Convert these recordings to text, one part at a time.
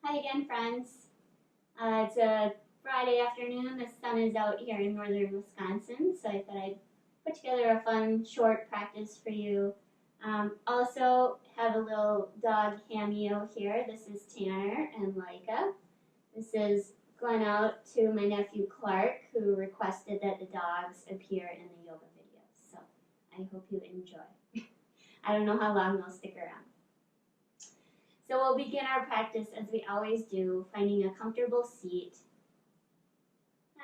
Hi again, friends. It's a Friday afternoon. The sun is out here in northern Wisconsin, so I thought I'd put together a fun, short practice for you. Also, have a little dog cameo here. This is Tanner and Leica. This is going out to my nephew Clark, who requested that the dogs appear in the yoga videos. So I hope you enjoy. I don't know how long they'll stick around. So we'll begin our practice as we always do, finding a comfortable seat,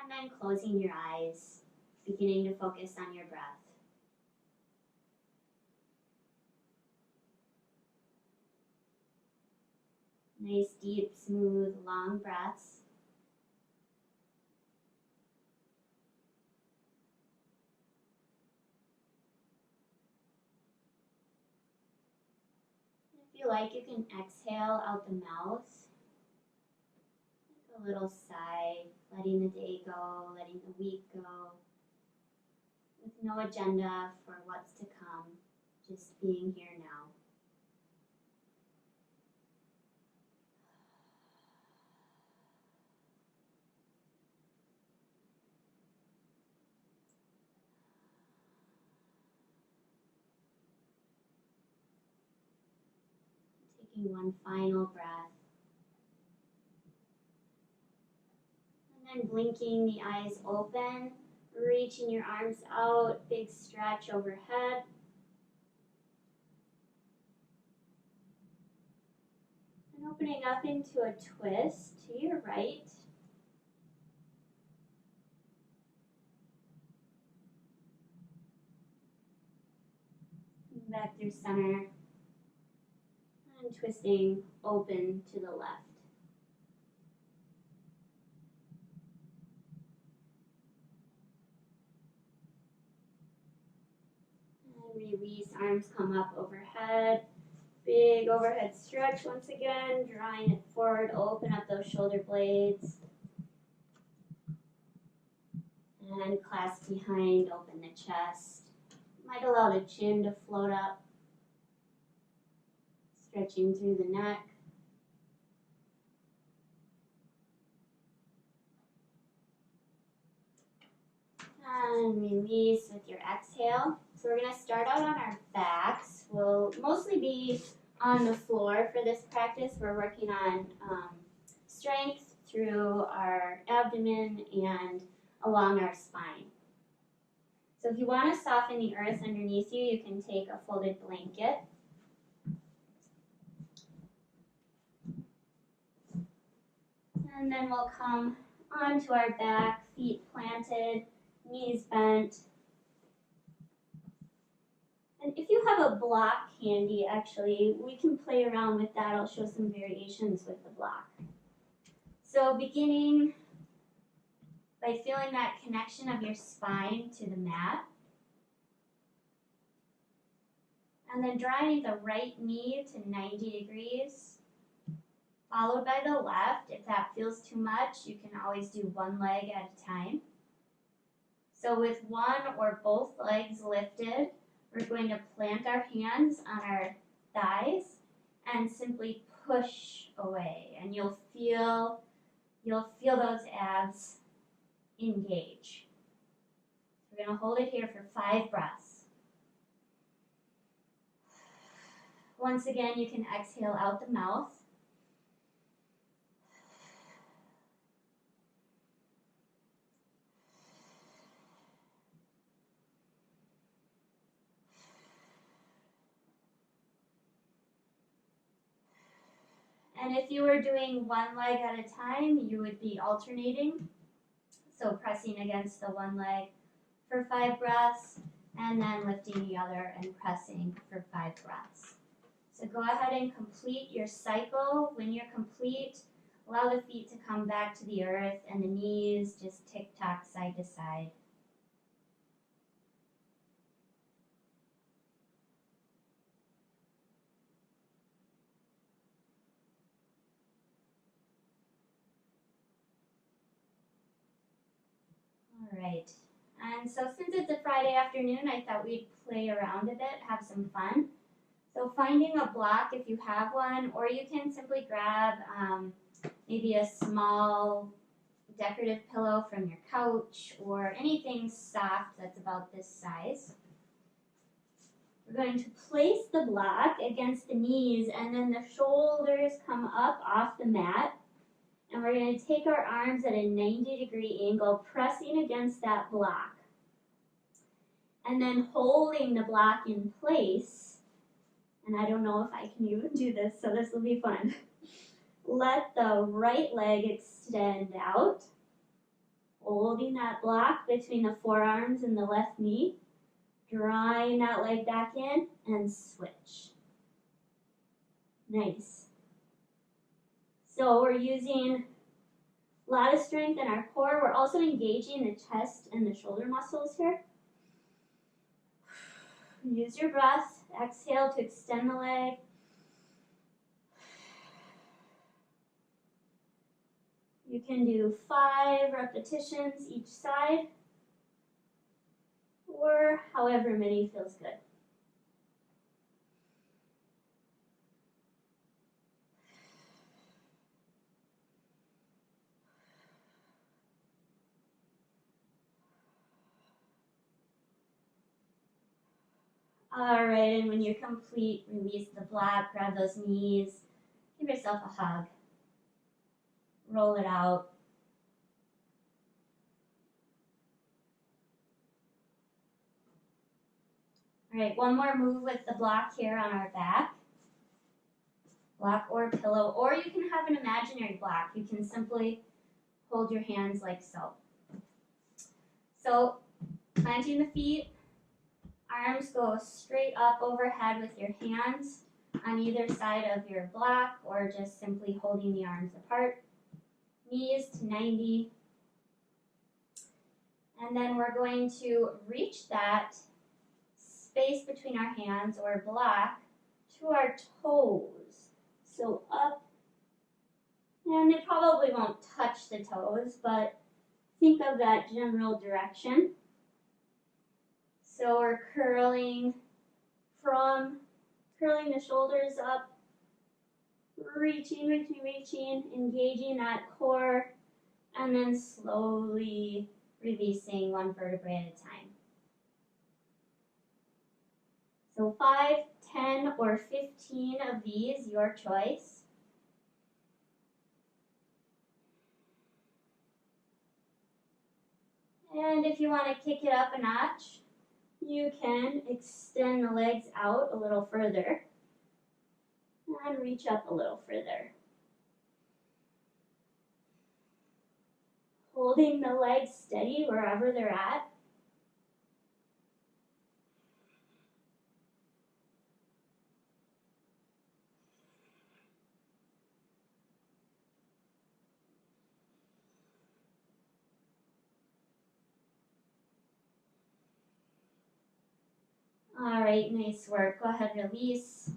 and then closing your eyes, beginning to focus on your breath. Nice, deep, smooth, long breaths. If you like, you can exhale out the mouth. Take a little sigh, letting the day go, letting the week go, with no agenda for what's to come, just being here now. Taking one final breath. And then blinking the eyes open, reaching your arms out, big stretch overhead. And opening up into a twist to your right. Back through center. And twisting open to the left. And release, arms come up overhead. Big overhead stretch once again, drawing it forward, open up those shoulder blades. And clasp behind, open the chest. Might allow the chin to float up. Stretching through the neck. And release with your exhale. So we're going to start out on our backs. We'll mostly be on the floor for this practice. We're working on strength through our abdomen and along our spine. So if you want to soften the earth underneath you, you can take a folded blanket. And then we'll come onto our back, feet planted, knees bent. And if you have a block handy, actually, we can play around with that. I'll show some variations with the block. So beginning by feeling that connection of your spine to the mat. And then drawing the right knee to 90 degrees, followed by the left. If that feels too much, you can always do one leg at a time. So with one or both legs lifted, we're going to plant our hands on our thighs and simply push away. And you'll feel those abs engage. We're going to hold it here for 5 breaths. Once again, you can exhale out the mouth. And if you were doing one leg at a time, you would be alternating. So pressing against the one leg for 5 breaths, and then lifting the other and pressing for 5 breaths. So go ahead and complete your cycle. When you're complete, allow the feet to come back to the earth and the knees just tick-tock side to side. All right. And so since it's a Friday afternoon, I thought we'd play around a bit, have some fun. So finding a block if you have one, or you can simply grab maybe a small decorative pillow from your couch or anything soft that's about this size. We're going to place the block against the knees, and then the shoulders come up off the mat. And we're going to take our arms at a 90-degree angle, pressing against that block. And then holding the block in place. And I don't know if I can even do this, so this will be fun. Let the right leg extend out, holding that block between the forearms and the left knee. Drawing that leg back in and switch. Nice. So we're using a lot of strength in our core. We're also engaging the chest and the shoulder muscles here. Use your breath. Exhale to extend the leg. You can do 5 repetitions each side, or however many feels good. All right, and when you're complete, release the block, grab those knees, give yourself a hug. Roll it out. All right, one more move with the block here on our back. Block or pillow, or you can have an imaginary block. You can simply hold your hands like so. So, planting the feet, arms go straight up overhead with your hands on either side of your block, or just simply holding the arms apart. Knees to 90. And then we're going to reach that space between our hands or block to our toes. So up, and it probably won't touch the toes, but think of that general direction. So we're curling the shoulders up, reaching, engaging that core, and then slowly releasing one vertebrae at a time. So 5, 10, or 15 of these, your choice. And if you want to kick it up a notch, you can extend the legs out a little further and reach up a little further. Holding the legs steady wherever they're at. All right, nice work. Go ahead, release.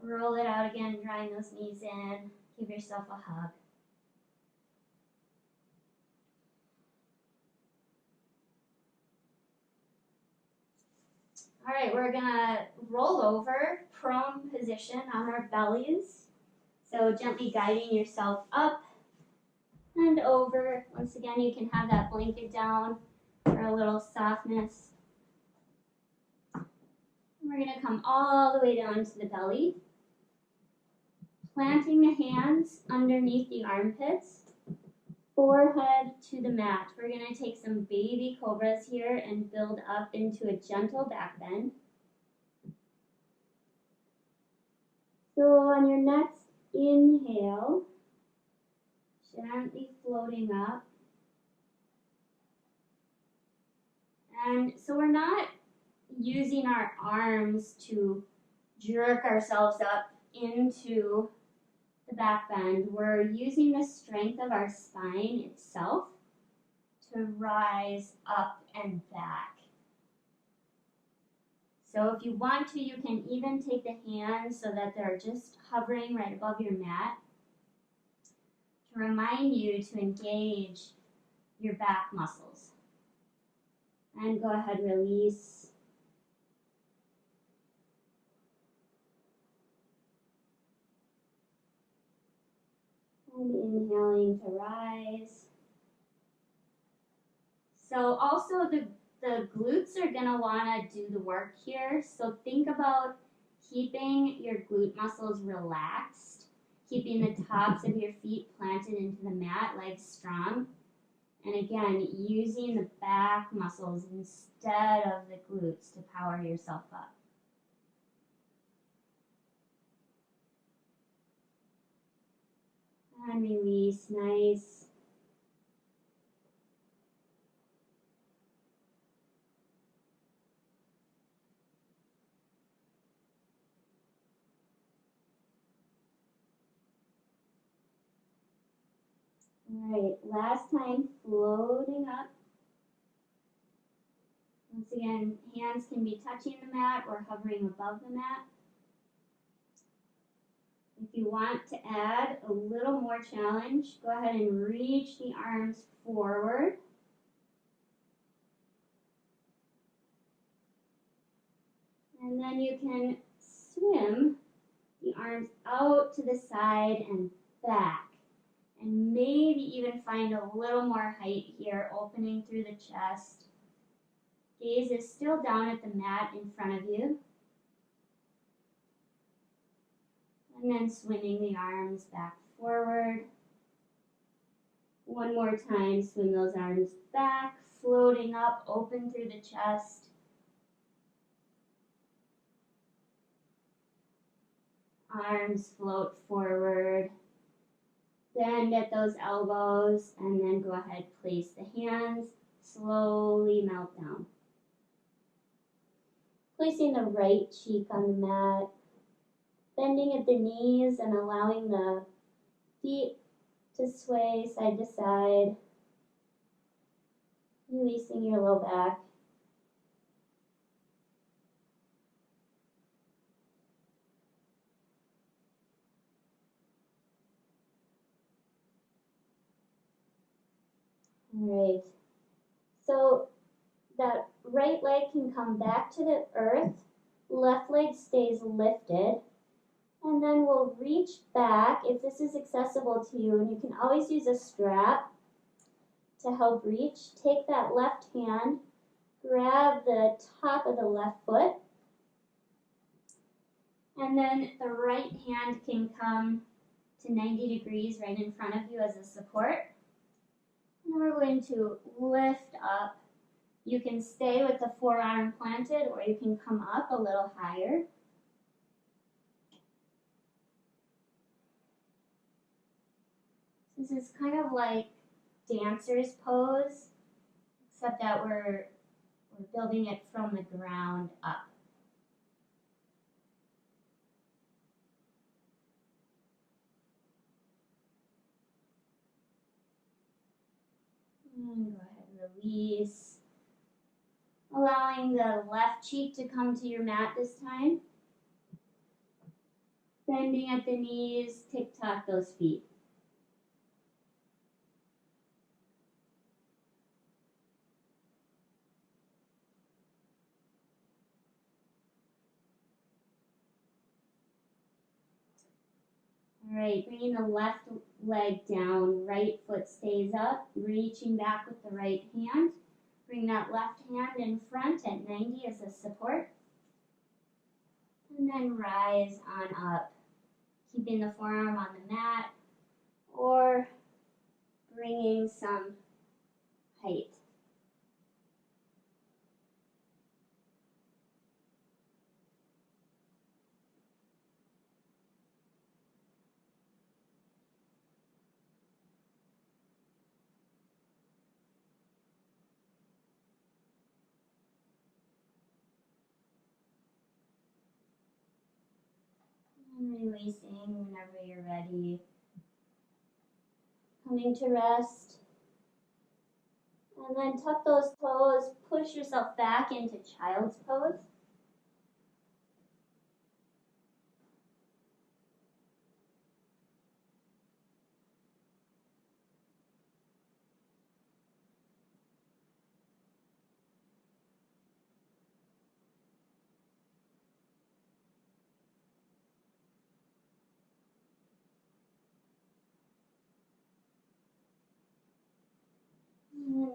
Roll it out again, drawing those knees in. Give yourself a hug. All right, we're gonna roll over, prone position on our bellies. So gently guiding yourself up and over. Once again, you can have that blanket down for a little softness. We're going to come all the way down to the belly, planting the hands underneath the armpits, forehead to the mat. We're going to take some baby cobras here and build up into a gentle back bend. So on your next inhale, gently floating up. And so we're not using our arms to jerk ourselves up into the back bend. We're using the strength of our spine itself to rise up and back. So if you want to, you can even take the hands so that they're just hovering right above your mat to remind you to engage your back muscles. And go ahead, release. And inhaling to rise. So also the glutes are gonna wanna do the work here. So think about keeping your glute muscles relaxed, keeping the tops of your feet planted into the mat, legs strong. And again, using the back muscles instead of the glutes to power yourself up. And release, nice. All right, last time, floating up. Once again, hands can be touching the mat or hovering above the mat. If you want to add a little more challenge, go ahead and reach the arms forward. And then you can swim the arms out to the side and back. And maybe even find a little more height here, opening through the chest. Gaze is still down at the mat in front of you. And then swimming the arms back forward. One more time, swim those arms back, floating up, open through the chest. Arms float forward. Bend at those elbows, and then go ahead, place the hands, slowly melt down. Placing the right cheek on the mat, bending at the knees and allowing the feet to sway side to side, releasing your low back. All right, so that right leg can come back to the earth, left leg stays lifted, and then we'll reach back if this is accessible to you, and you can always use a strap to help reach. Take that left hand, grab the top of the left foot, and then the right hand can come to 90 degrees right in front of you as a support. And we're going to lift up. You can stay with the forearm planted, or you can come up a little higher. This is kind of like dancer's pose, except that we're building it from the ground up. And go ahead, release. Allowing the left cheek to come to your mat this time. Bending at the knees, tick-tock those feet. All right, bringing the left leg down, right foot stays up, reaching back with the right hand. Bring that left hand in front at 90 as a support. And then rise on up, keeping the forearm on the mat or bringing some height. And releasing whenever you're ready. Coming to rest. And then tuck those toes, push yourself back into child's pose.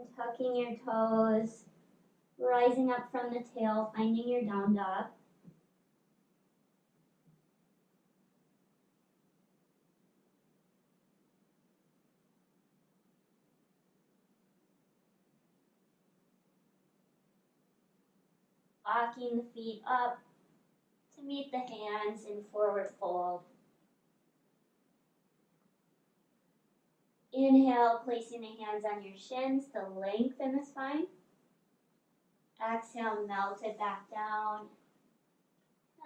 And tucking your toes, rising up from the tail, finding your down dog. Locking the feet up to meet the hands in forward fold. Inhale, placing the hands on your shins to lengthen the spine. Exhale, melt it back down.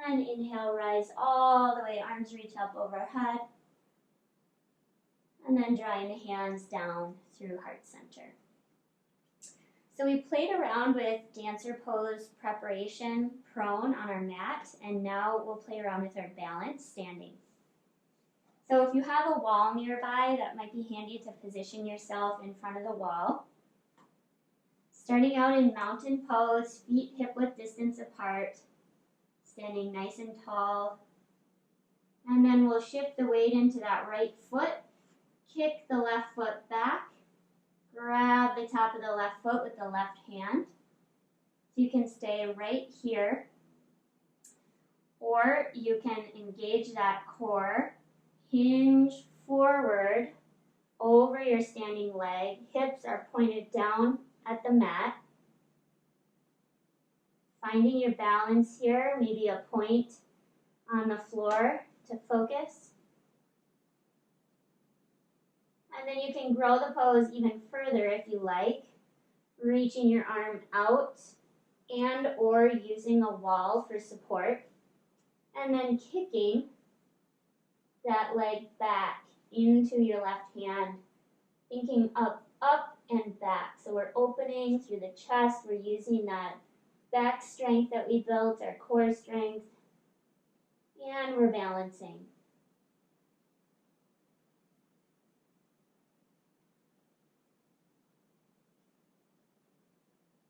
And inhale, rise all the way, arms reach up overhead. And then drawing the hands down through heart center. So we played around with dancer pose preparation prone on our mat, and now we'll play around with our balance standing. So if you have a wall nearby, that might be handy to position yourself in front of the wall. Starting out in mountain pose, feet hip-width distance apart, standing nice and tall. And then we'll shift the weight into that right foot, kick the left foot back, grab the top of the left foot with the left hand. So you can stay right here, or you can engage that core, hinge forward over your standing leg. Hips are pointed down at the mat. Finding your balance here, maybe a point on the floor to focus. And then you can grow the pose even further if you like, reaching your arm out and or using a wall for support. And then kicking that leg back into your left hand, thinking up, up, and back. So we're opening through the chest. We're using that back strength that we built, our core strength, and we're balancing.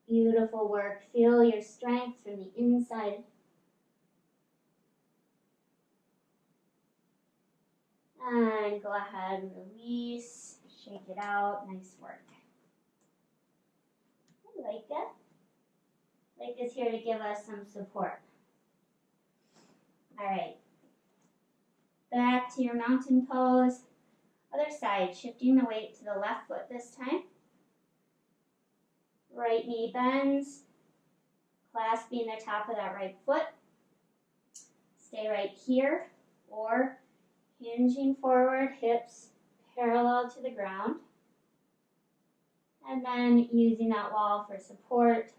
Beautiful work. Feel your strength from the inside. And go ahead, release, shake it out. Nice work. I like that. Leg is here to give us some support. All right. Back to your mountain pose. Other side, shifting the weight to the left foot this time. Right knee bends, clasping the top of that right foot. Stay right here, or hinging forward, hips parallel to the ground. And then using that wall for support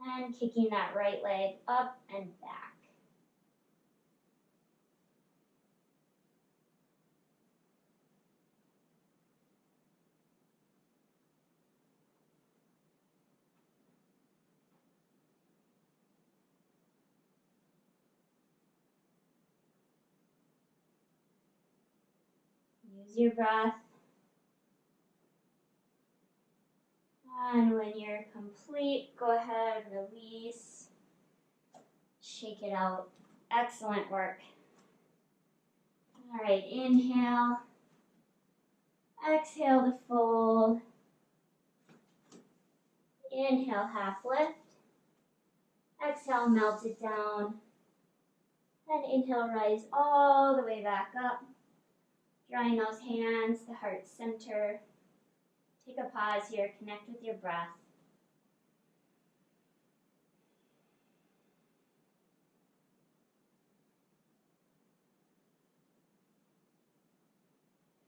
and kicking that right leg up and back. Use your breath. And when you're complete, go ahead, release, shake it out. Excellent work. All right, inhale, exhale to fold. Inhale, half lift. Exhale, melt it down. And inhale, rise all the way back up. Drawing those hands to heart center. Take a pause here, connect with your breath.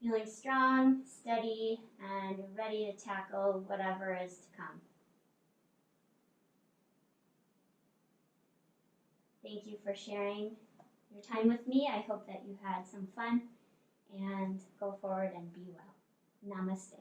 Feeling strong, steady, and ready to tackle whatever is to come. Thank you for sharing your time with me. I hope that you had some fun, and go forward and be well. Namaste.